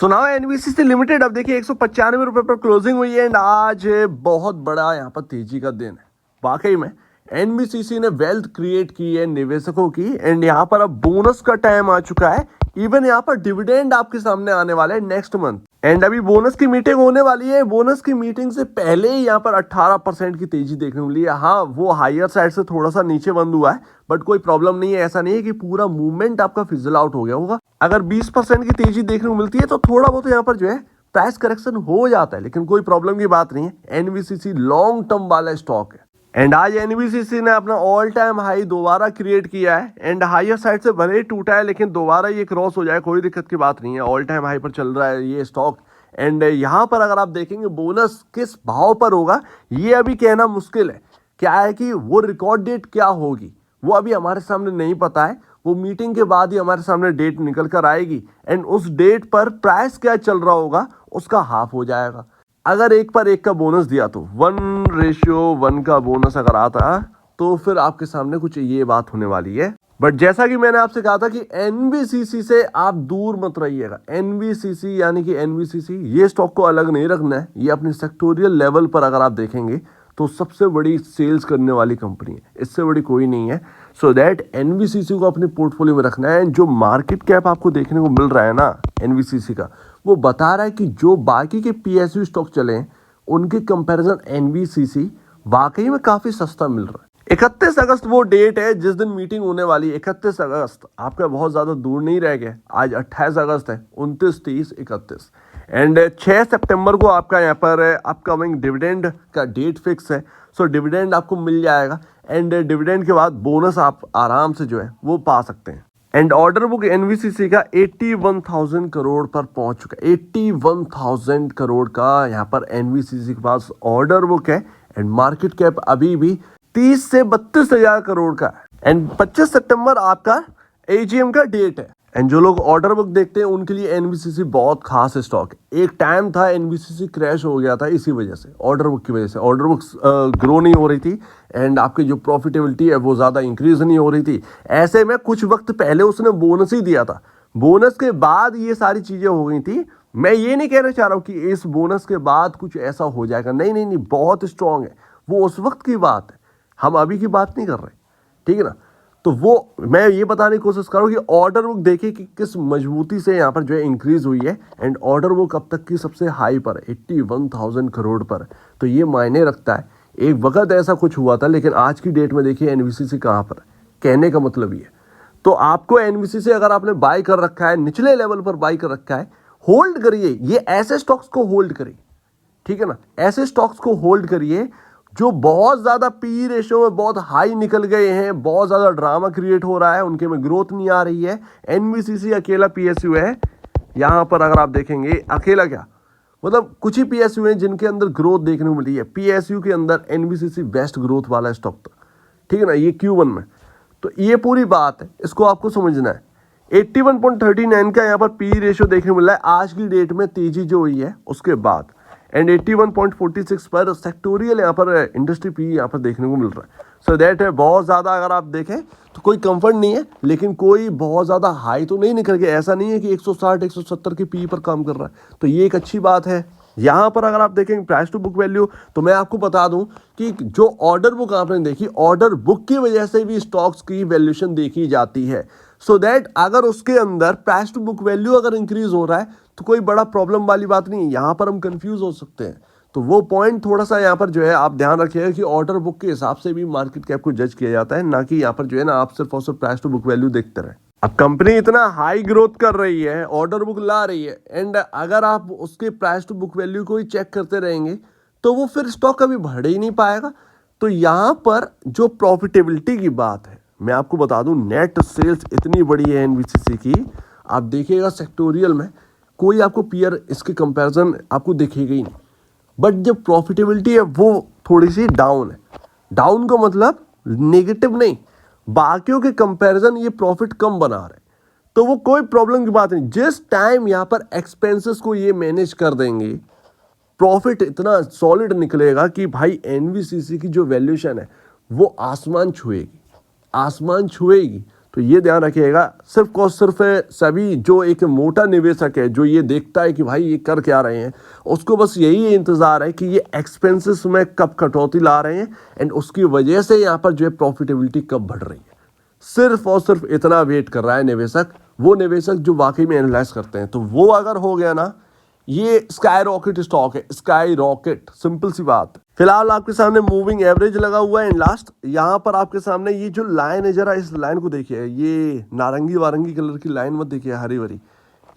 So now NBCC limited अब देखिए 195 रुपए पर क्लोजिंग हुई है एंड आज बहुत बड़ा यहाँ पर तेजी का दिन है। वाकई में एनबीसीसी ने वेल्थ क्रिएट की है निवेशकों की एंड यहाँ पर अब बोनस का टाइम आ चुका है। इवन यहाँ पर डिविडेंड आपके सामने आने वाले हैं नेक्स्ट मंथ एंड अभी बोनस की मीटिंग होने वाली है। बोनस की मीटिंग से पहले ही यहाँ पर 18% की तेजी देखने को मिली है। हाँ, वो हायर साइड से थोड़ा सा नीचे बंद हुआ है बट कोई प्रॉब्लम नहीं है। ऐसा नहीं है कि पूरा मूवमेंट आपका फिजल आउट हो गया होगा। अगर 20% की तेजी देखने को मिलती है तो थोड़ा बहुत यहाँ पर जो है प्राइस करेक्शन हो जाता है, लेकिन कोई प्रॉब्लम की बात नहीं है। एनबीसीसी लॉन्ग टर्म वाला स्टॉक है एंड आज एनबीसीसी ने अपना ऑल टाइम हाई दोबारा क्रिएट किया है एंड हायर साइड से भले ही टूटा है लेकिन दोबारा ये क्रॉस हो जाए कोई दिक्कत की बात नहीं है। ऑल टाइम हाई पर चल रहा है ये स्टॉक एंड यहाँ पर अगर आप देखेंगे बोनस किस भाव पर होगा ये अभी कहना मुश्किल है। क्या है कि वो रिकॉर्ड डेट क्या होगी वो अभी हमारे सामने नहीं पता है। वो मीटिंग के बाद ही हमारे सामने डेट निकल कर आएगी एंड उस डेट पर प्राइस क्या चल रहा होगा उसका हाफ हो जाएगा। अगर 1 पर 1 का बोनस दिया तो 1:1 का बोनस अगर आता तो फिर आपके सामने कुछ ये बात होने वाली है। बट जैसा कि मैंने आपसे कहा था कि एनबीसीसी से आप दूर मत रहिएगा। एनबीसीसी यानी कि एनबीसीसी ये स्टॉक को अलग नहीं रखना है। ये अपने सेक्टोरियल लेवल पर अगर आप देखेंगे तो सबसे बड़ी सेल्स करने वाली कंपनी है, इससे बड़ी कोई नहीं है। सो दैट एनबीसीसी को अपने पोर्टफोलियो में रखना है। जो मार्केट कैप आपको देखने को मिल रहा है ना एनबीसीसी का, वो बता रहा है कि जो बाकी के पीएसयू स्टॉक चले हैं उनके कंपैरिजन एनबीसीसी वाकई में काफी सस्ता मिल रहा है। 31 अगस्त वो डेट है जिस दिन मीटिंग होने वाली है। 31 अगस्त आपका बहुत ज्यादा दूर नहीं रह गया। आज 28 अगस्त है, 29, 30, 31 एंड 6 सितंबर को आपका यहाँ पर अपकमिंग डिविडेंड का डेट फिक्स है। सो डिविडेंड आपको मिल जाएगा एंड डिविडेंड के बाद बोनस आप आराम से जो है वो पा सकते हैं। एंड ऑर्डर बुक एनबीसीसी का 81,000 करोड़ पर पहुंच चुका है। 81,000 करोड़ का यहाँ पर एनबीसीसी के पास ऑर्डर बुक है एंड मार्केट कैप अभी भी 30 से 32,000 करोड़ का है एंड 25 सितंबर आपका एजीएम का डेट है। एंड जो लोग ऑर्डर बुक देखते हैं उनके लिए एनबीसीसी बहुत खास स्टॉक है। एक टाइम था एनबीसीसी क्रैश हो गया था इसी वजह से, ऑर्डर बुक की वजह से। ऑर्डर बुक ग्रो नहीं हो रही थी एंड आपकी जो प्रॉफिटेबिलिटी है वो ज़्यादा इंक्रीज नहीं हो रही थी। ऐसे में कुछ वक्त पहले उसने बोनस ही दिया था, बोनस के बाद ये सारी चीज़ें हो गई थी। मैं ये नहीं कहना चाह रहा हूँ कि इस बोनस के बाद कुछ ऐसा हो जाएगा, नहीं नहीं नहीं, बहुत स्ट्रांग है। वो उस वक्त की बात है, हम अभी की बात नहीं कर रहे, ठीक है ना। तो वो मैं ये बताने की कोशिश कर रहा हूँ कि ऑर्डर बुक देखिए कि किस मजबूती से यहाँ पर जो है इंक्रीज हुई है एंड ऑर्डर बुक अब तक की सबसे हाई पर 81,000 करोड़ पर। तो ये मायने रखता है। एक वक्त ऐसा कुछ हुआ था लेकिन आज की डेट में देखिए एनबीसीसी कहाँ पर है। कहने का मतलब ये, तो आपको एनबीसीसी अगर आपने बाय कर रखा है, निचले लेवल पर बाय कर रखा है, होल्ड करिए। ये ऐसे स्टॉक्स को होल्ड करिए, ठीक है ना। ऐसे स्टॉक्स को होल्ड करिए जो बहुत ज़्यादा पी रेशो में बहुत हाई निकल गए हैं, बहुत ज़्यादा ड्रामा क्रिएट हो रहा है, उनके में ग्रोथ नहीं आ रही है। एनबीसीसी अकेला पीएसयू है यहाँ पर। अगर आप देखेंगे अकेला क्या मतलब कुछ ही पीएसयू हैं जिनके अंदर ग्रोथ देखने को मिली है। पीएसयू के अंदर एनबीसीसी बेस्ट ग्रोथ वाला स्टॉक था, ठीक है ना, ये Q1 में। तो ये पूरी बात है, इसको आपको समझना है। 81.39 का यहाँ पर पी रेशो देखने को मिल रहा है आज की डेट में, तेजी जो हुई है उसके बाद। एंड 81.46 पर सेक्टोरियल यहाँ पर इंडस्ट्री पी यहाँ पर देखने को मिल रहा है। सो दैट है बहुत ज़्यादा। अगर आप देखें तो कोई कंफर्ट नहीं है लेकिन कोई बहुत ज़्यादा हाई तो नहीं निकल गया। ऐसा नहीं है कि 160 170 की पी पर काम कर रहा है, तो ये एक अच्छी बात है। यहाँ पर अगर आप देखेंगे प्राइस टू बुक वैल्यू, तो मैं आपको बता दूं कि जो ऑर्डर बुक आपने देखी, ऑर्डर बुक की वजह से भी स्टॉक्स की वैल्यूएशन देखी जाती है। सो दैट अगर उसके अंदर प्राइस टू बुक वैल्यू अगर इंक्रीज हो रहा है तो कोई बड़ा प्रॉब्लम वाली बात नहीं है। यहाँ पर हम कंफ्यूज हो सकते हैं, तो वो पॉइंट थोड़ा सा यहाँ पर जो है आप ध्यान रखिएगा कि ऑर्डर बुक के हिसाब से भी मार्केट कैप को जज किया जाता है, ना कि यहाँ पर जो है ना आप सिर्फ और सिर्फ प्राइस टू बुक वैल्यू देखते रहे। अब कंपनी इतना हाई ग्रोथ कर रही है, ऑर्डर बुक ला रही है एंड अगर आप उसके प्राइस टू बुक वैल्यू को ही चेक करते रहेंगे तो वो फिर स्टॉक कभी बढ़ ही नहीं पाएगा। तो यहाँ पर जो प्रॉफिटेबिलिटी की बात है, मैं आपको बता दूं नेट सेल्स इतनी बड़ी है एनबीसीसी की, आप देखिएगा सेक्टोरियल में कोई आपको पीयर इसके कंपैरिजन आपको दिखेगा ही नहीं। बट जो प्रॉफिटेबिलिटी है वो थोड़ी सी डाउन है। डाउन का मतलब नेगेटिव नहीं, बाकियों के कंपैरिजन ये प्रॉफिट कम बना रहे, तो वो कोई प्रॉब्लम की बात नहीं। जिस टाइम यहाँ पर एक्सपेंसेस को ये मैनेज कर देंगे, प्रॉफिट इतना सॉलिड निकलेगा कि भाई एनबीसीसी की जो वैल्यूएशन है वो आसमान छुएगी, आसमान छुएगी। तो ये ध्यान रखिएगा। सिर्फ और सिर्फ सभी जो एक मोटा निवेशक है, जो ये देखता है कि भाई ये कर क्या रहे हैं, उसको बस यही इंतजार है कि ये एक्सपेंसेस में कब कटौती ला रहे हैं एंड उसकी वजह से यहाँ पर जो है प्रॉफिटेबिलिटी कब बढ़ रही है। सिर्फ और सिर्फ इतना वेट कर रहा है निवेशक, वो निवेशक जो वाकई में एनालाइज करते हैं। तो वो अगर हो गया ना, ये स्काई रॉकेट स्टॉक है, स्काई रॉकेट, सिंपल सी बात। फिलहाल आपके सामने मूविंग एवरेज लगा हुआ है एंड लास्ट यहाँ पर आपके सामने ये जो लाइन है, जरा इस लाइन को देखिए, ये नारंगी वारंगी कलर की लाइन मत देखिए, हरी भरी।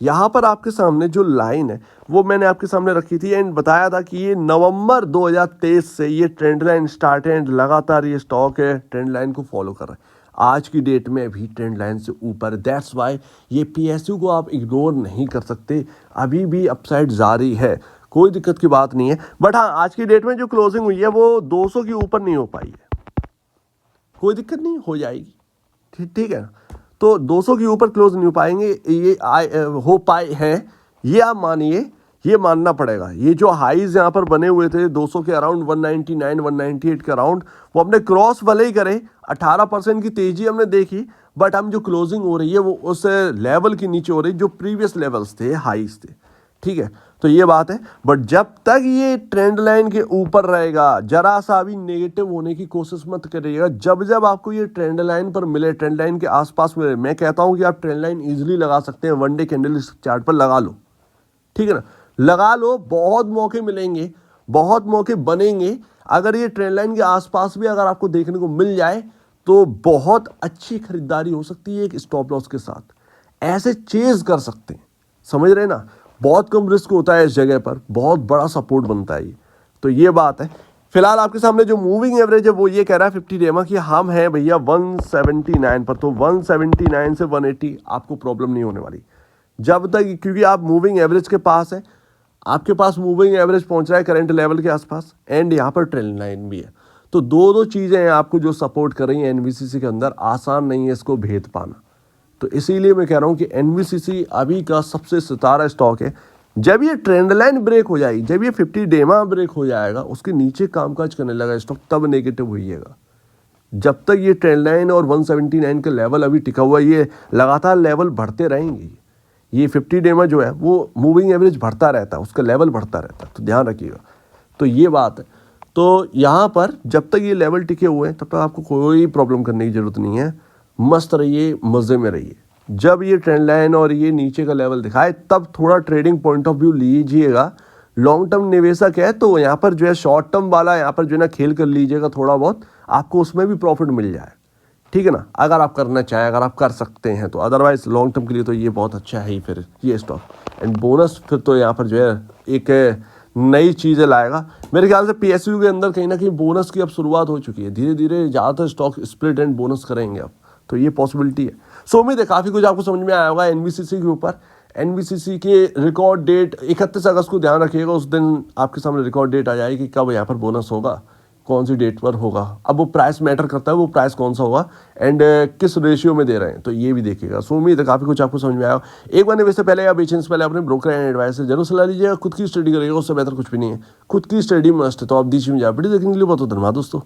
यहाँ पर आपके सामने जो लाइन है वो मैंने आपके सामने रखी थी एंड बताया था कि ये नवंबर 2023 से ये ट्रेंड लाइन स्टार्ट है एंड लगातार ये स्टॉक है ट्रेंड लाइन को फॉलो कर रहा है। आज की डेट में भी ट्रेंड लाइन से ऊपर, दैट्स वाई ये पीएसयू को आप इग्नोर नहीं कर सकते, अभी भी अपसाइड जारी है, कोई दिक्कत की बात नहीं है। बट हाँ, आज की डेट में जो क्लोजिंग हुई है वो 200 के ऊपर नहीं हो पाई है, कोई दिक्कत नहीं, हो जाएगी, ठीक है ना। तो 200 के ऊपर क्लोज नहीं हो पाएंगे, ये हो पाए हैं, ये आप मानिए, ये मानना पड़ेगा। ये जो हाईज यहाँ पर बने हुए थे 200 के अराउंड, 199 198 के अराउंड, वो हमने क्रॉस भले ही करे, 18% की तेजी हमने देखी, बट हम जो क्लोजिंग हो रही है वो उस लेवल के नीचे हो रही जो प्रीवियस लेवल्स थे, हाईज थे, ठीक है। तो ये बात है। बट जब तक ये ट्रेंड लाइन के ऊपर रहेगा, जरा सा भी नेगेटिव होने की कोशिश मत करिएगा। जब जब आपको ये ट्रेंड लाइन पर मिले, ट्रेंड लाइन के आसपास मिले, मैं कहता हूं कि आप ट्रेंड लाइन इजीली लगा सकते हैं, वन डे कैंडल चार्ट पर लगा लो, ठीक है ना, लगा लो। बहुत मौके मिलेंगे, बहुत मौके बनेंगे। अगर ये ट्रेंड लाइन के आसपास भी अगर आपको देखने को मिल जाए तो बहुत अच्छी खरीदारी हो सकती है एक स्टॉप लॉस के साथ, ऐसे चेज कर सकते हैं, समझ रहे ना। बहुत कम रिस्क होता है इस जगह पर, बहुत बड़ा सपोर्ट बनता है ये, तो ये बात है। फिलहाल आपके सामने जो मूविंग एवरेज है वो ये कह रहा है 50 डेमा कि हम हैं भैया 179 पर, तो 179 से 180 आपको प्रॉब्लम नहीं होने वाली जब तक, क्योंकि आप मूविंग एवरेज के पास है, आपके पास मूविंग एवरेज पहुंच रहा है करंट लेवल के आसपास एंड यहाँ पर ट्रेंड लाइन भी है। तो दो चीज़ें हैं आपको जो सपोर्ट कर रही हैं एनवीसीसी के अंदर, आसान नहीं है इसको भेद पाना। तो इसीलिए मैं कह रहा हूँ कि एनवीसीसी अभी का सबसे सितारा स्टॉक है। जब ये ट्रेंड लाइन ब्रेक हो जाएगी, जब ये 50 डेमा ब्रेक हो जाएगा, उसके नीचे कामकाज करने लगा स्टॉक, तब नेगेटिव होइएगा। जब तक ये ट्रेंड लाइन और 179 का लेवल अभी टिका हुआ है, ये लगातार लेवल बढ़ते रहेंगे। ये 50 डेमा जो है वो मूविंग एवरेज बढ़ता रहता है, उसका लेवल बढ़ता रहता है, तो ध्यान रखिएगा। तो ये बात है। तो यहाँ पर जब तक ये लेवल टिके हुए हैं तब तक आपको कोई प्रॉब्लम करने की ज़रूरत नहीं है, मस्त रहिए, मज़े में रहिए। जब ये ट्रेंड लाइन और ये नीचे का लेवल दिखाए तब थोड़ा ट्रेडिंग पॉइंट ऑफ व्यू लीजिएगा। लॉन्ग टर्म निवेशक है तो यहाँ पर जो है शॉर्ट टर्म वाला यहाँ पर जो है ना खेल कर लीजिएगा, थोड़ा बहुत आपको उसमें भी प्रॉफिट मिल जाए, ठीक है ना, अगर आप करना चाहें, अगर आप कर सकते हैं तो। अदरवाइज लॉन्ग टर्म के लिए तो ये बहुत अच्छा है ही फिर ये स्टॉक। एंड बोनस फिर तो यहाँ पर जो है एक नई चीज़ें लाएगा। मेरे ख्याल से पीएसयू के अंदर कहीं ना कहीं बोनस की अब शुरुआत हो चुकी है, धीरे धीरे ज़्यादातर स्टॉक स्प्लिट एंड बोनस करेंगे अब, तो ये पॉसिबिलिटी है। सो उम्मीद है काफ़ी कुछ आपको समझ में आया होगा एनवीसीसी के ऊपर। एनवीसीसी के रिकॉर्ड डेट 31 अगस्त को ध्यान रखिएगा, उस दिन आपके सामने रिकॉर्ड डेट आ जाएगी कब यहाँ पर बोनस होगा, कौन सी डेट पर होगा। अब वो प्राइस मैटर करता है, वो प्राइस कौन सा होगा एंड किस रेशियो में दे रहे हैं, तो ये भी देखिएगा। सो उम्मीद है काफ़ी कुछ आपको समझ में आया। एक बार निवेश से पहले या बेचने से पहले अपने ब्रोकर एंड एडवाइस से जरूर सलाह लीजिएगा। खुद की स्टडी करिएगा, उससे बेहतर कुछ भी नहीं है, खुद की स्टडी मस्ट है। तो आप दीजिए मुझे वीडियो देखने के लिए बहुत धन्यवाद दोस्तों।